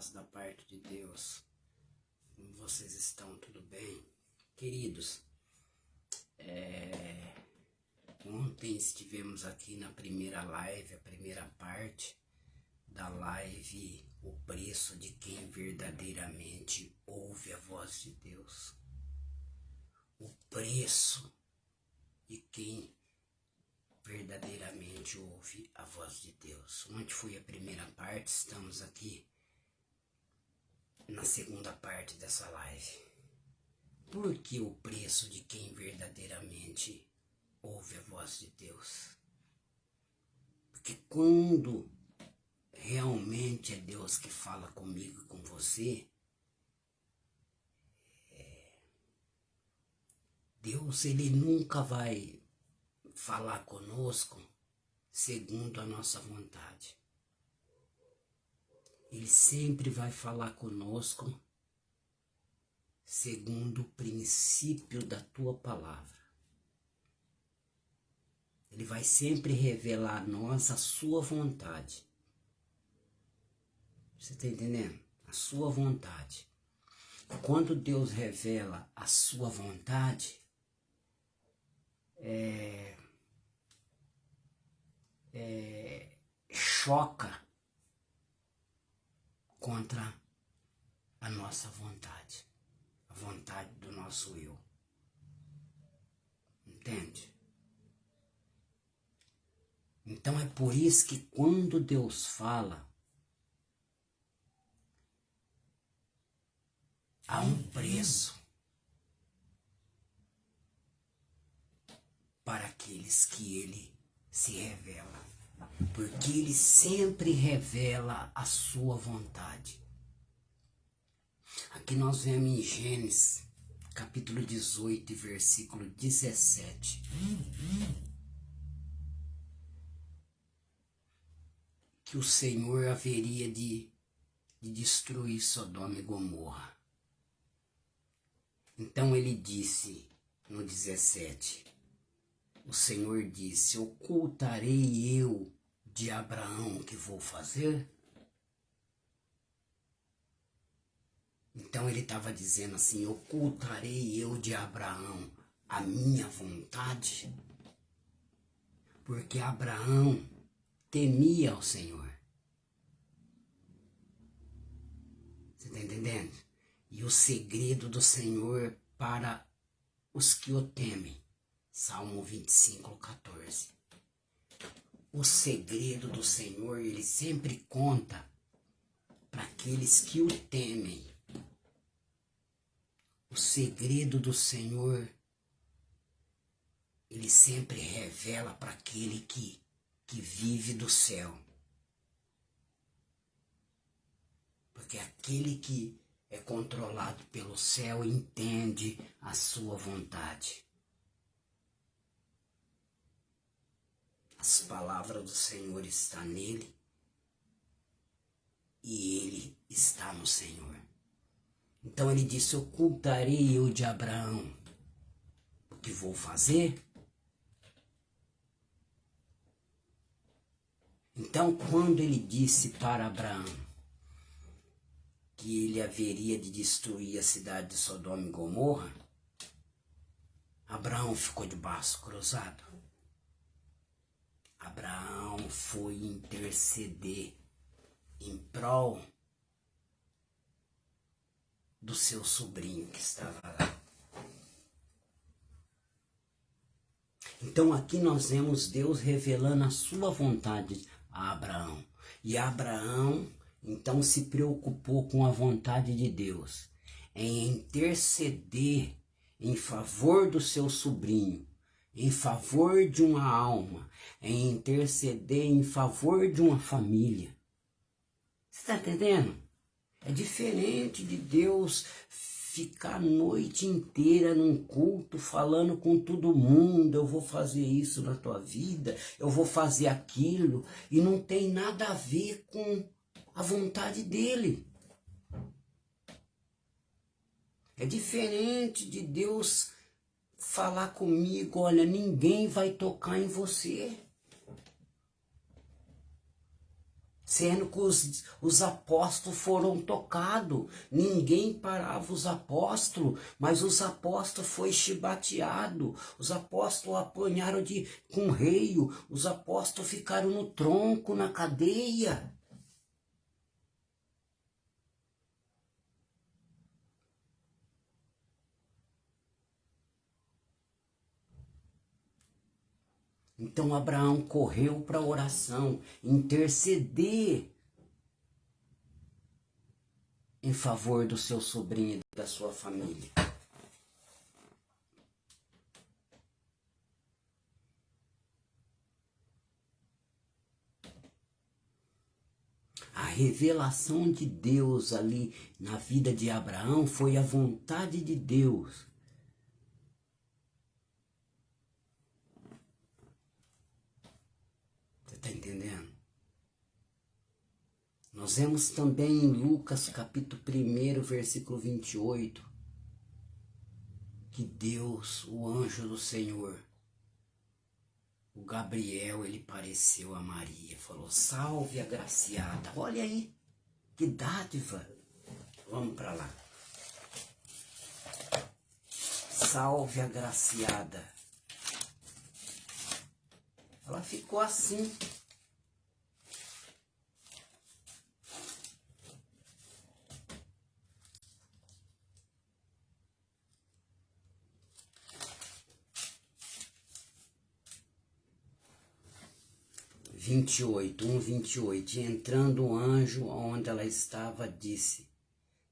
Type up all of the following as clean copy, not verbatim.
paz da parte de Deus. Como vocês estão? Tudo bem? Queridos, ontem estivemos aqui na primeira live, a primeira parte da live, o preço de quem verdadeiramente ouve a voz de Deus. O preço de quem verdadeiramente ouve a voz de Deus. Ontem foi a primeira parte, estamos aqui na segunda parte dessa live. Por que o preço de quem verdadeiramente ouve a voz de Deus? Porque quando realmente é Deus que fala comigo e com você, Deus ele nunca vai falar conosco segundo a nossa vontade. Ele sempre vai falar conosco segundo o princípio da tua palavra. Ele vai sempre revelar a nós a sua vontade. Você está entendendo? A sua vontade. Quando Deus revela a sua vontade, choca contra a nossa vontade, a vontade do nosso eu. Entende? Então é por isso que quando Deus fala, há um preço para aqueles que Ele se revela. Porque Ele sempre revela a sua vontade. Aqui nós vemos em Gênesis, capítulo 18, versículo 17. Que o Senhor haveria de destruir Sodoma e Gomorra. Então ele disse no 17, o Senhor disse: ocultarei eu de Abraão o que vou fazer? Então ele estava dizendo assim: ocultarei eu de Abraão a minha vontade? Porque Abraão temia ao Senhor. Você está entendendo? E o segredo do Senhor para os que o temem. Salmo 25, 14. O segredo do Senhor, Ele sempre conta para aqueles que o temem. O segredo do Senhor, Ele sempre revela para aquele que vive do céu. Porque aquele que é controlado pelo céu entende a sua vontade. As palavras do Senhor estão nele e ele está no Senhor. Então ele disse: ocultarei eu de Abraão o que vou fazer? Então quando ele disse para Abraão que ele haveria de destruir a cidade de Sodoma e Gomorra, Abraão ficou de braço cruzado. Abraão foi interceder em prol do seu sobrinho que estava lá. Então aqui nós vemos Deus revelando a sua vontade a Abraão. E Abraão então se preocupou com a vontade de Deus, em interceder em favor do seu sobrinho, em favor de uma alma, em interceder em favor de uma família. Você está entendendo? É diferente de Deus ficar a noite inteira num culto falando com todo mundo: eu vou fazer isso na tua vida, eu vou fazer aquilo, e não tem nada a ver com a vontade dele. É diferente de Deus falar comigo: olha, ninguém vai tocar em você. sendo que os apóstolos foram tocados. Ninguém parava os apóstolos, mas os apóstolos foi chibateado. Os apóstolos apanharam com reio. Os apóstolos ficaram no tronco, na cadeia. Então Abraão correu para a oração, interceder em favor do seu sobrinho e da sua família. A revelação de Deus ali na vida de Abraão foi a vontade de Deus. Você está entendendo? Nós vemos também em Lucas capítulo 1, versículo 28, que Deus, o anjo do Senhor, o Gabriel, ele pareceu a Maria, falou: salve agraciada. Olha aí, que dádiva. Vamos para lá. Salve agraciada. Ela ficou assim. vinte e oito, e entrando o anjo onde ela estava, disse: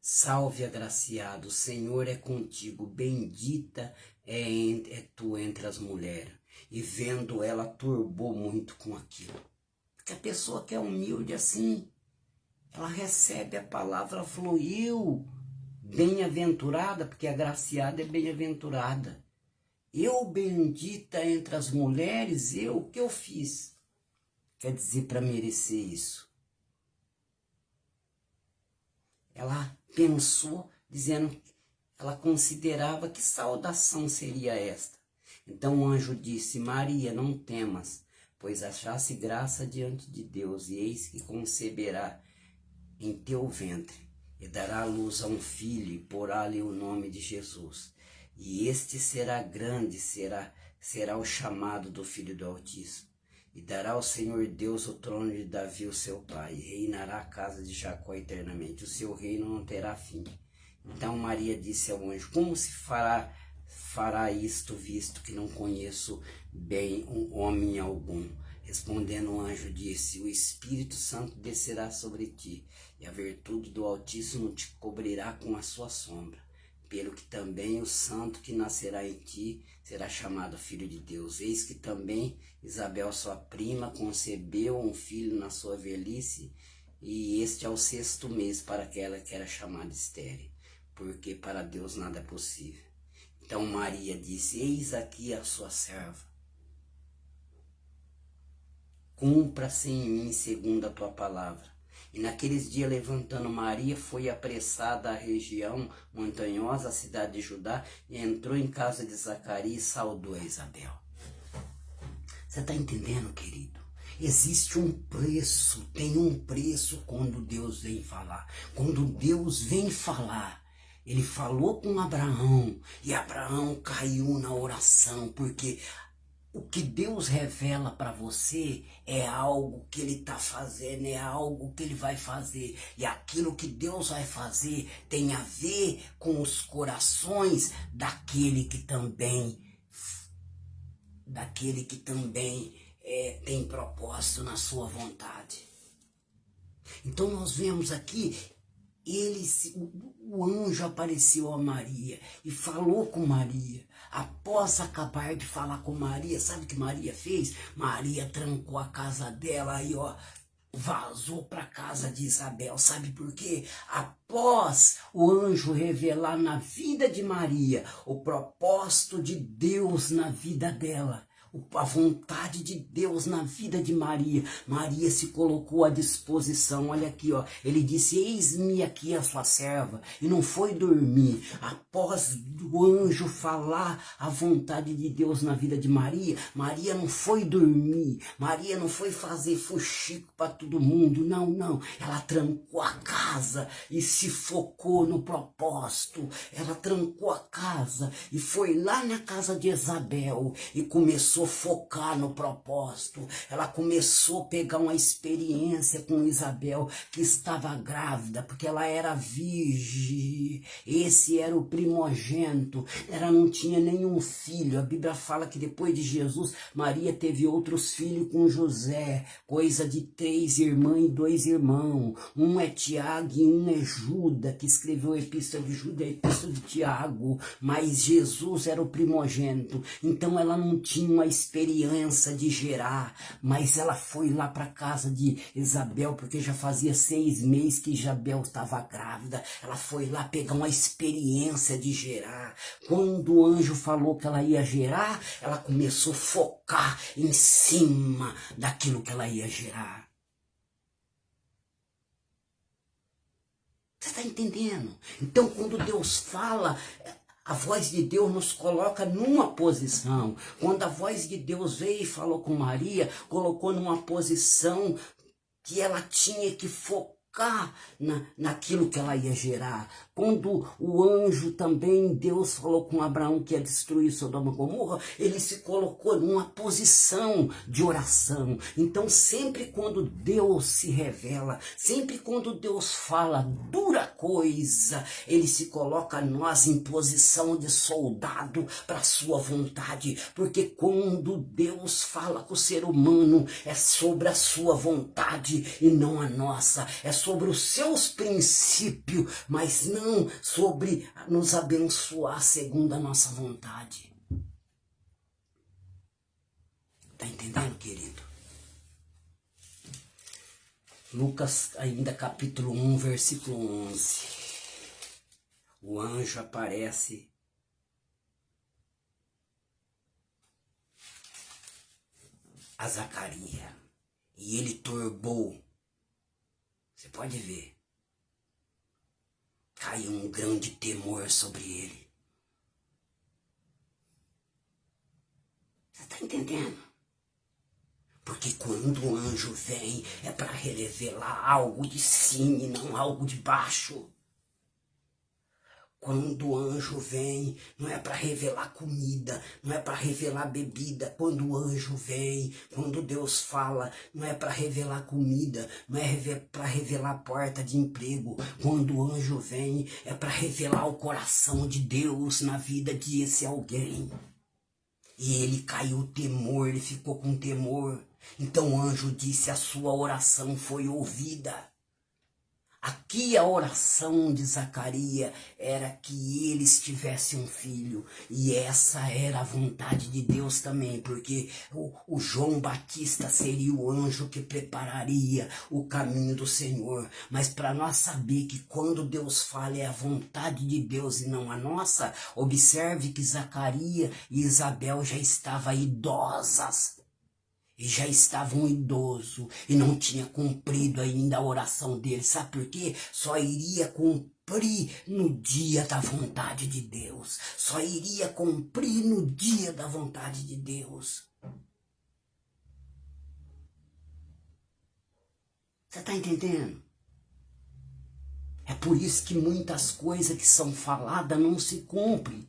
salve agraciado, o Senhor é contigo, bendita é tu entre as mulheres. E vendo ela, turbou muito com aquilo. Porque a pessoa que é humilde assim, ela recebe a palavra, fluiu, bem-aventurada, porque agraciada é bem-aventurada. Eu, bendita entre as mulheres, o que eu fiz? Quer dizer, para merecer isso. Ela pensou, dizendo, ela considerava que saudação seria esta. Então o anjo disse: Maria, não temas, pois achaste graça diante de Deus, e eis que conceberá em teu ventre, e dará luz a um filho, e porá-lhe o nome de Jesus. E este será grande, será o chamado do Filho do Altíssimo. E dará ao Senhor Deus o trono de Davi, o seu pai, e reinará a casa de Jacó eternamente. O seu reino não terá fim. Então Maria disse ao anjo: como se fará isto, visto que não conheço bem um homem algum? Respondendo o anjo disse: o Espírito Santo descerá sobre ti, e a virtude do Altíssimo te cobrirá com a sua sombra. Pelo que também o santo que nascerá em ti será chamado filho de Deus. Eis que também Isabel, sua prima, concebeu um filho na sua velhice, e este é o 6º mês para aquela que era chamada estéril, porque para Deus nada é possível. Então Maria disse: eis aqui a sua serva. Cumpra-se em mim segundo a tua palavra. E naqueles dias, levantando Maria, foi apressada à região montanhosa, a cidade de Judá, e entrou em casa de Zacarias e saudou a Isabel. Você está entendendo, querido? Existe um preço, tem um preço quando Deus vem falar. Quando Deus vem falar, ele falou com Abraão, e Abraão caiu na oração, porque o que Deus revela para você é algo que ele está fazendo, é algo que ele vai fazer. E aquilo que Deus vai fazer tem a ver com os corações daquele que também tem propósito na sua vontade. Então nós vemos aqui, o anjo apareceu a Maria e falou com Maria. Após acabar de falar com Maria, sabe o que Maria fez? Maria trancou a casa dela e vazou para a casa de Isabel. Sabe por quê? Após o anjo revelar na vida de Maria o propósito de Deus na vida dela, a vontade de Deus na vida de Maria. Maria se colocou à disposição. Olha aqui, ó. Ele disse: eis-me aqui a sua serva. E não foi dormir. Após o anjo falar a vontade de Deus na vida de Maria, Maria não foi dormir. Maria não foi fazer fuxico para todo mundo. Não, não. Ela trancou a casa e se focou no propósito. Ela trancou a casa e foi lá na casa de Isabel e começou a focar no propósito. Ela começou a pegar uma experiência com Isabel, que estava grávida, porque ela era virgem. Esse era o primogênito. Ela não tinha nenhum filho. A Bíblia fala que depois de Jesus, Maria teve outros filhos com José, coisa de 3 irmãs e 2 irmãos. Um é Tiago e um é Judas, que escreveu a Epístola de Judas e a Epístola de Tiago. Mas Jesus era o primogênito. Então ela não tinha uma experiência de gerar, mas ela foi lá para casa de Isabel, porque já fazia 6 meses que Isabel estava grávida. Ela foi lá pegar uma experiência de gerar. Quando o anjo falou que ela ia gerar, ela começou a focar em cima daquilo que ela ia gerar. Você está entendendo? Então, quando Deus fala, a voz de Deus nos coloca numa posição. Quando a voz de Deus veio e falou com Maria, colocou numa posição que ela tinha que focar naquilo que ela ia gerar. Quando o anjo também, Deus falou com Abraão que ia destruir Sodoma e Gomorra, ele se colocou numa posição de oração. Então sempre quando Deus se revela, sempre quando Deus fala dura coisa, ele se coloca nós em posição de soldado para a sua vontade, porque quando Deus fala com o ser humano, é sobre a sua vontade e não a nossa, é sobre os seus princípios, mas não sobre nos abençoar segundo a nossa vontade. Tá entendendo, querido? Lucas, ainda capítulo 1, versículo 11. O anjo aparece a Zacarias e ele turbou. Você pode ver. Caiu um grande temor sobre ele. Você está entendendo? Porque quando o anjo vem, é para revelar algo de cima e não algo de baixo. Quando o anjo vem, não é para revelar comida, não é para revelar bebida. Quando o anjo vem, quando Deus fala, não é para revelar comida, não é para revelar porta de emprego. Quando o anjo vem, é para revelar o coração de Deus na vida de esse alguém. E ele caiu temor, ele ficou com temor. Então o anjo disse: a sua oração foi ouvida. Aqui a oração de Zacarias era que eles tivessem um filho. E essa era a vontade de Deus também, porque o João Batista seria o anjo que prepararia o caminho do Senhor. Mas para nós saber que quando Deus fala é a vontade de Deus e não a nossa, observe que Zacarias e Isabel já estavam idosas. E já estavam idosos e não tinha cumprido ainda a oração dele. Sabe por quê? Só iria cumprir no dia da vontade de Deus. Só iria cumprir no dia da vontade de Deus. Você está entendendo? É por isso que muitas coisas que são faladas não se cumprem.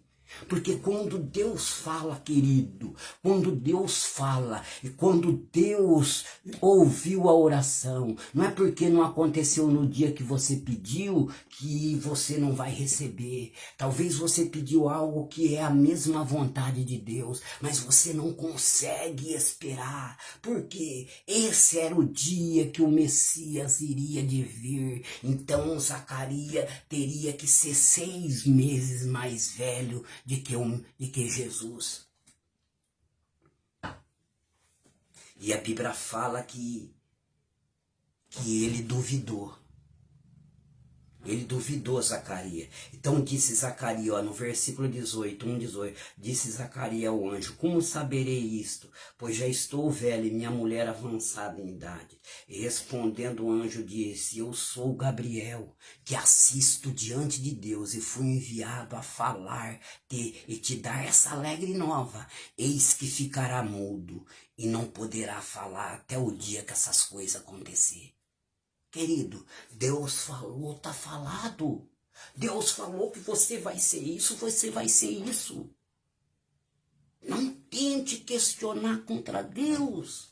Porque quando Deus fala, querido, quando Deus fala e quando Deus ouviu a oração, não é porque não aconteceu no dia que você pediu que você não vai receber. Talvez você pediu algo que é a mesma vontade de Deus, mas você não consegue esperar, porque esse era o dia que o Messias iria de vir. Então Zacarias teria que ser 6 meses mais velho de que Jesus. E a Bíblia fala que ele duvidou. Ele duvidou, Zacarias. Então disse Zacarias, ó, no versículo 18, 1:18, disse Zacarias ao anjo: como saberei isto? Pois já estou velho e minha mulher avançada em idade. E respondendo o anjo disse: eu sou Gabriel, que assisto diante de Deus e fui enviado a falar-te e te dar essa alegre nova. Eis que ficará mudo e não poderá falar até o dia que essas coisas acontecer. Querido, Deus falou, tá falado. Deus falou que você vai ser isso, você vai ser isso. Não tente questionar contra Deus.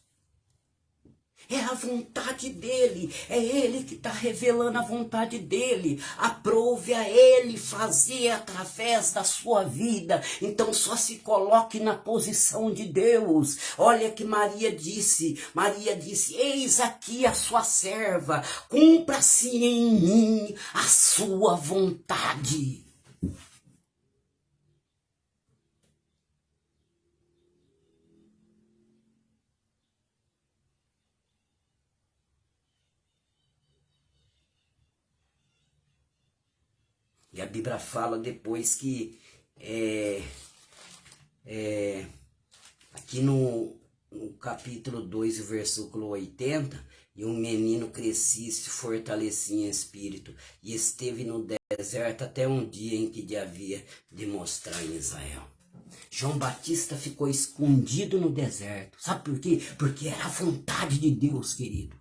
É a vontade dele, é ele que está revelando a vontade dele. Aprove a ele fazer através da sua vida. Então só se coloque na posição de Deus. Olha que Maria disse, eis aqui a sua serva, cumpra-se em mim a sua vontade. E a Bíblia fala depois que aqui no capítulo 2, versículo 80, e um menino crescia e se fortalecia em espírito, e esteve no deserto até um dia em que havia de mostrar em Israel. João Batista ficou escondido no deserto. Sabe por quê? Porque era a vontade de Deus, querido.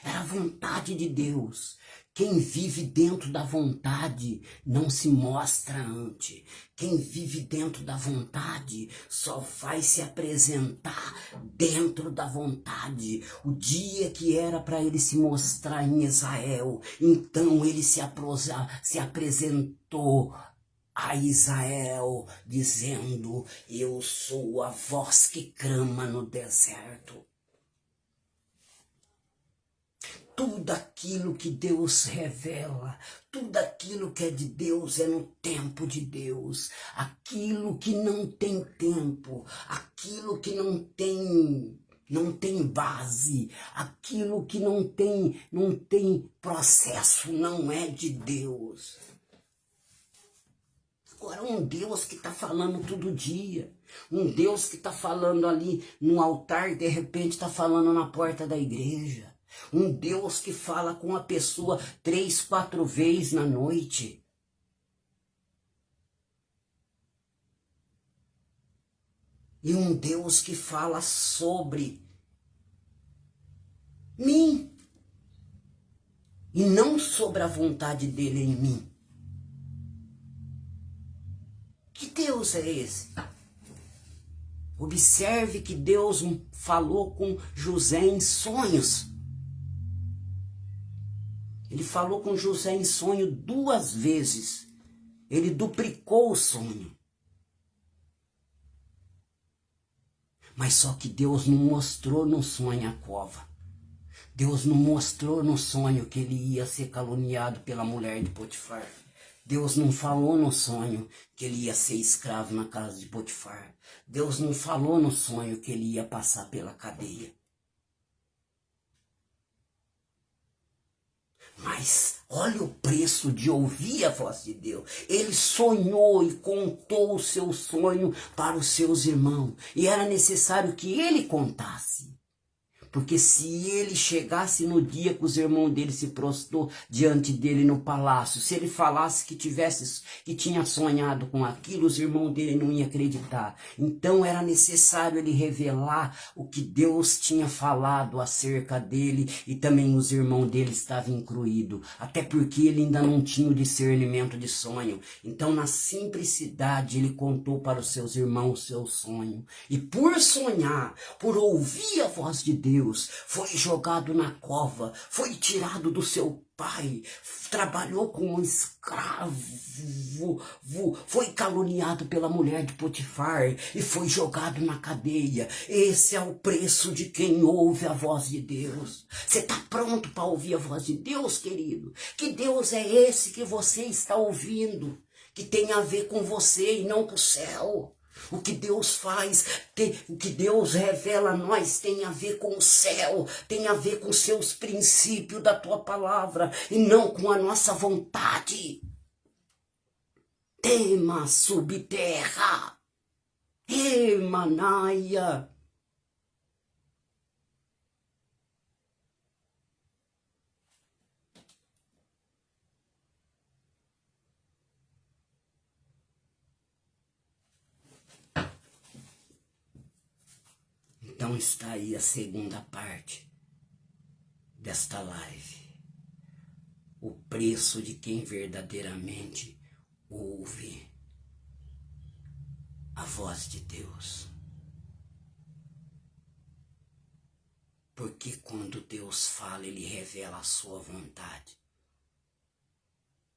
Era a vontade de Deus. Quem vive dentro da vontade não se mostra antes. Quem vive dentro da vontade só vai se apresentar dentro da vontade. O dia que era para ele se mostrar em Israel, então ele se apresentou a Israel, dizendo: eu sou a voz que clama no deserto. Tudo aquilo que Deus revela, tudo aquilo que é de Deus é no tempo de Deus. Aquilo que não tem tempo, aquilo que não tem base, aquilo que não tem processo, não é de Deus. Agora, um Deus que está falando todo dia, um Deus que está falando ali no altar e de repente está falando na porta da igreja. Um Deus que fala com a pessoa 3, 4 vezes na noite. E um Deus que fala sobre mim. E não sobre a vontade dele em mim. Que Deus é esse? Observe que Deus falou com José em sonhos. Ele falou com José em sonho 2 vezes. Ele duplicou o sonho. Mas só que Deus não mostrou no sonho a cova. Deus não mostrou no sonho que ele ia ser caluniado pela mulher de Potifar. Deus não falou no sonho que ele ia ser escravo na casa de Potifar. Deus não falou no sonho que ele ia passar pela cadeia. Mas olha o preço de ouvir a voz de Deus. Ele sonhou e contou o seu sonho para os seus irmãos. E era necessário que ele contasse. Porque se ele chegasse no dia que os irmãos dele se prostrou diante dele no palácio, se ele falasse que tinha sonhado com aquilo, os irmãos dele não iam acreditar. Então era necessário ele revelar o que Deus tinha falado acerca dele, e também os irmãos dele estavam incluídos, até porque ele ainda não tinha o discernimento de sonho. Então na simplicidade ele contou para os seus irmãos o seu sonho. E por sonhar, por ouvir a voz de Deus, foi jogado na cova, foi tirado do seu pai, trabalhou como um escravo, foi caluniado pela mulher de Potifar e foi jogado na cadeia. Esse é o preço de quem ouve a voz de Deus. Você está pronto para ouvir a voz de Deus, querido? Que Deus é esse que você está ouvindo, que tem a ver com você e não com o céu? O que Deus faz, o que Deus revela a nós tem a ver com o céu, tem a ver com os seus princípios da tua palavra e não com a nossa vontade. Tema subterra, emanaia. Então está aí a segunda parte desta live. O preço de quem verdadeiramente ouve a voz de Deus. Porque quando Deus fala, Ele revela a sua vontade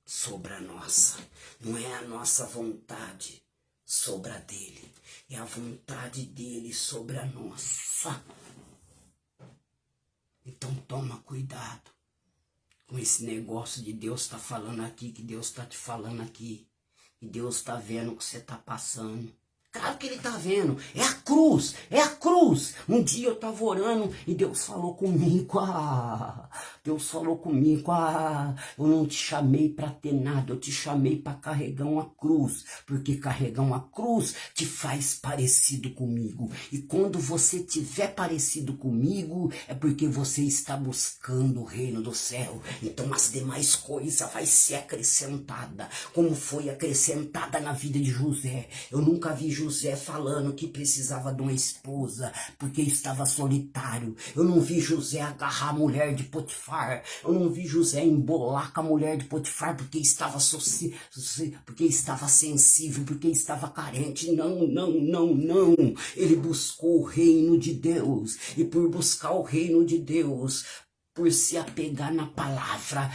sobre a nossa. Não é a nossa vontade sobre a dele, é a vontade dele sobre a nossa. Então toma cuidado com esse negócio de Deus está falando aqui, que Deus está te falando aqui, e Deus está vendo o que você está passando. Claro que ele está vendo, é a cruz, é a cruz. Um dia eu estava orando e Deus falou comigo, Deus falou comigo, eu não te chamei para ter nada, eu te chamei para carregar uma cruz, porque carregar uma cruz te faz parecido comigo. E quando você tiver parecido comigo, é porque você está buscando o reino do céu. Então as demais coisas vai ser acrescentada, como foi acrescentada na vida de José. Eu nunca vi José falando que precisava de uma esposa porque estava solitário. Eu não vi José agarrar a mulher de Potifar. Eu não vi José embolar com a mulher de Potifar porque estava sensível, porque estava carente. Não, não, não, não. Ele buscou o reino de Deus. E por buscar o reino de Deus, por se apegar na palavra,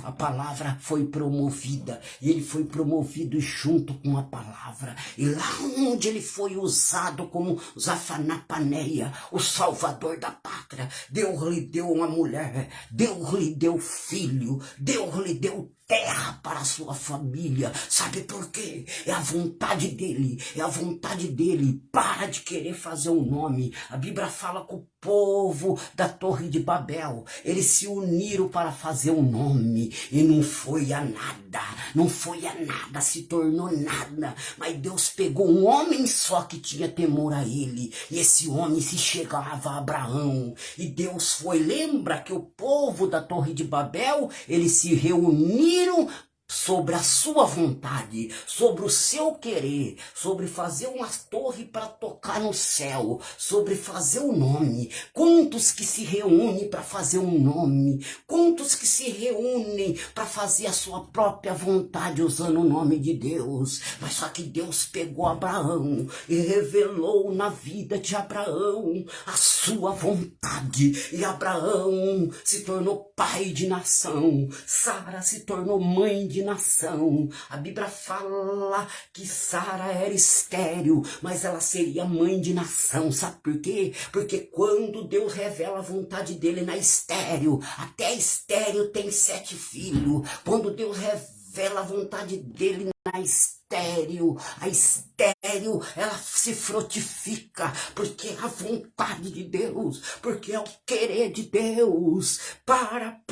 a palavra foi promovida, e ele foi promovido junto com a palavra, e lá onde ele foi usado como Zafanapaneia, o salvador da pátria, Deus lhe deu uma mulher, Deus lhe deu filho, Deus lhe deu terra para a sua família. Sabe por quê? É a vontade dele, é a vontade dele. Para de querer fazer um nome. A Bíblia fala com o povo da Torre de Babel, eles se uniram para fazer um nome, e não foi a nada, não foi a nada, se tornou nada, mas Deus pegou um homem só que tinha temor a ele, e esse homem se chegava a Abraão, e Deus foi, lembra que o povo da Torre de Babel, eles se reuniram sobre a sua vontade, sobre o seu querer, sobre fazer uma torre para tocar no céu, sobre fazer um nome. Quantos que se reúnem para fazer um nome? Quantos que se reúnem para fazer a sua própria vontade usando o nome de Deus? Mas só que Deus pegou Abraão e revelou na vida de Abraão a sua vontade. E Abraão se tornou pai de nação. Sara se tornou mãe de nação. A Bíblia fala que Sara era estéril, mas ela seria mãe de nação. Sabe por quê? Porque quando Deus revela a vontade dele na estéril, até estéril tem 7 filhos. Quando Deus revela a vontade dele na estéril, a estéril, ela se frutifica, porque é a vontade de Deus, porque é o querer de Deus. Para.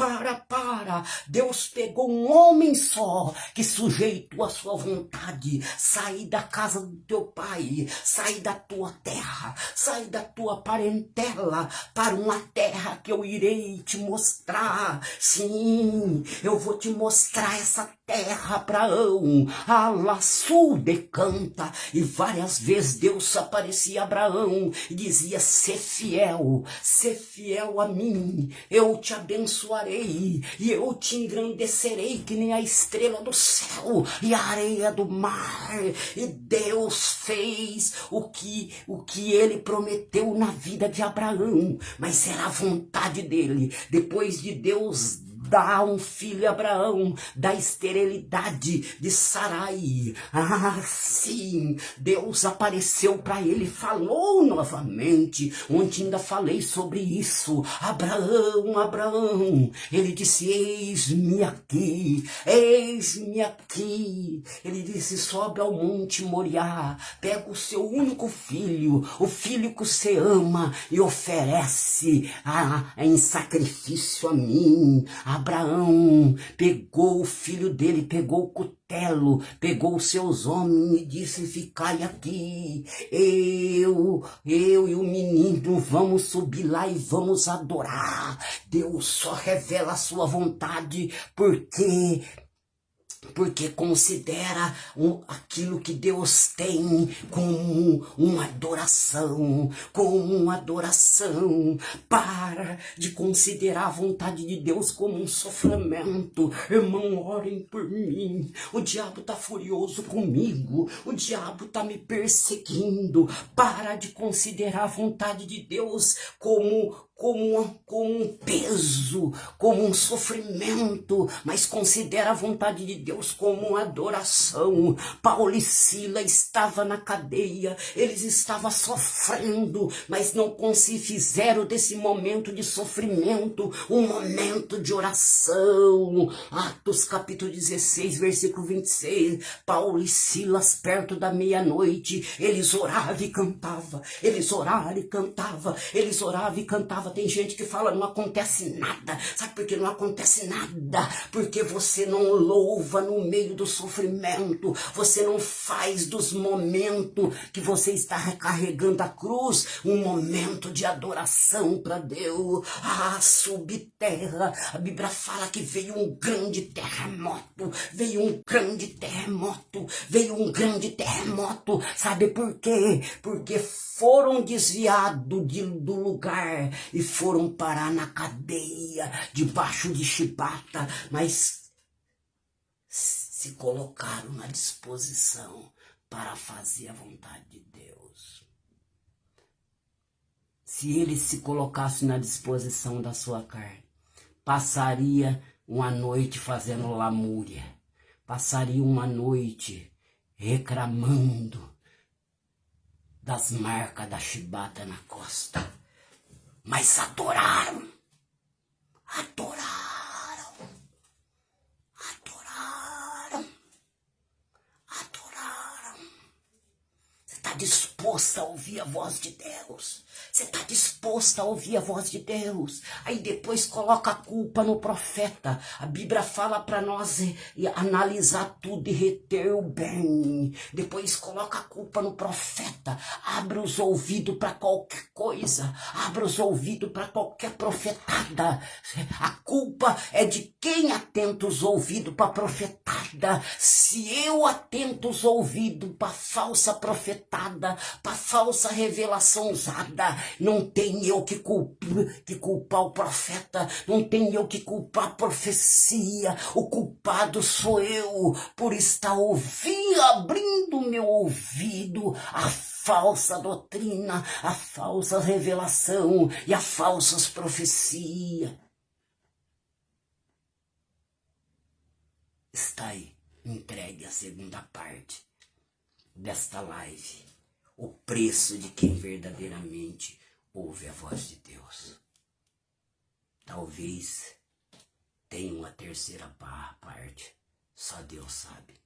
Deus pegou um homem só, que sujeitou a sua vontade, sair da casa do teu pai, sair da tua terra, sair da tua parentela, para uma terra que eu irei te mostrar. Sim, eu vou te mostrar essa terra, Abraão. Alaçu decanta. E várias vezes Deus aparecia a Abraão e dizia: ser fiel a mim, eu te abençoarei e eu te engrandecerei que nem a estrela do céu e a areia do mar. E Deus fez o que ele prometeu na vida de Abraão, mas era a vontade dele. Depois de Deus dá um filho a Abraão da esterilidade de Sarai. Ah, sim, Deus apareceu para ele, falou novamente. Ontem ainda falei sobre isso. Abraão, Abraão. Ele disse: eis-me aqui, eis-me aqui. Ele disse: sobe ao monte Moriá, pega o seu único filho, o filho que você ama, e oferece em sacrifício a mim. Abraão pegou o filho dele, pegou o cutelo, pegou os seus homens e disse: ficai aqui, eu e o menino vamos subir lá e vamos adorar. Deus só revela a sua vontade porque considera aquilo que Deus tem como uma adoração, Para de considerar a vontade de Deus como um sofrimento. Irmão, orem por mim. O diabo tá furioso comigo, o diabo tá me perseguindo. Para de considerar a vontade de Deus como um peso, como um sofrimento, mas considera a vontade de Deus como uma adoração. Paulo e Sila estavam na cadeia, eles estavam sofrendo, mas não fizeram desse momento de sofrimento um momento de oração. Atos capítulo 16, versículo 26, Paulo e Silas perto da meia-noite, eles oravam e cantavam, eles oravam e cantavam, eles oravam e cantavam. Tem gente que fala: não acontece nada. Sabe por que não acontece nada? Porque você não louva no meio do sofrimento. Você não faz dos momentos que você está recarregando a cruz um momento de adoração para Deus. Ah, subterra. A Bíblia fala que veio um grande terremoto. Veio um grande terremoto. Sabe por quê? Porque foram desviados do lugar e foram parar na cadeia, debaixo de chibata, mas se colocaram na disposição para fazer a vontade de Deus. Se eles se colocassem na disposição da sua carne, passaria uma noite fazendo lamúria, passaria uma noite reclamando das marcas da chibata na costa. Mas adoraram. Você está disposta a ouvir a voz de Deus? Você está disposta a ouvir a voz de Deus? Aí depois coloca a culpa no profeta. A Bíblia fala para nós analisar tudo e reter o bem. Depois coloca a culpa no profeta. Abre os ouvidos para qualquer coisa. Abre os ouvidos para qualquer profetada. A culpa é de quem atenta os ouvidos para profetada. Se eu atento os ouvidos para falsa profetada, para falsa revelação usada, não tem eu que culpar o profeta, não tem eu que culpar a profecia. O culpado sou eu por estar abrindo meu ouvido à falsa doutrina, à falsa revelação e a falsas profecias. Está aí entregue a segunda parte desta live. O preço de quem verdadeiramente ouve a voz de Deus. Talvez tenha uma terceira parte, só Deus sabe.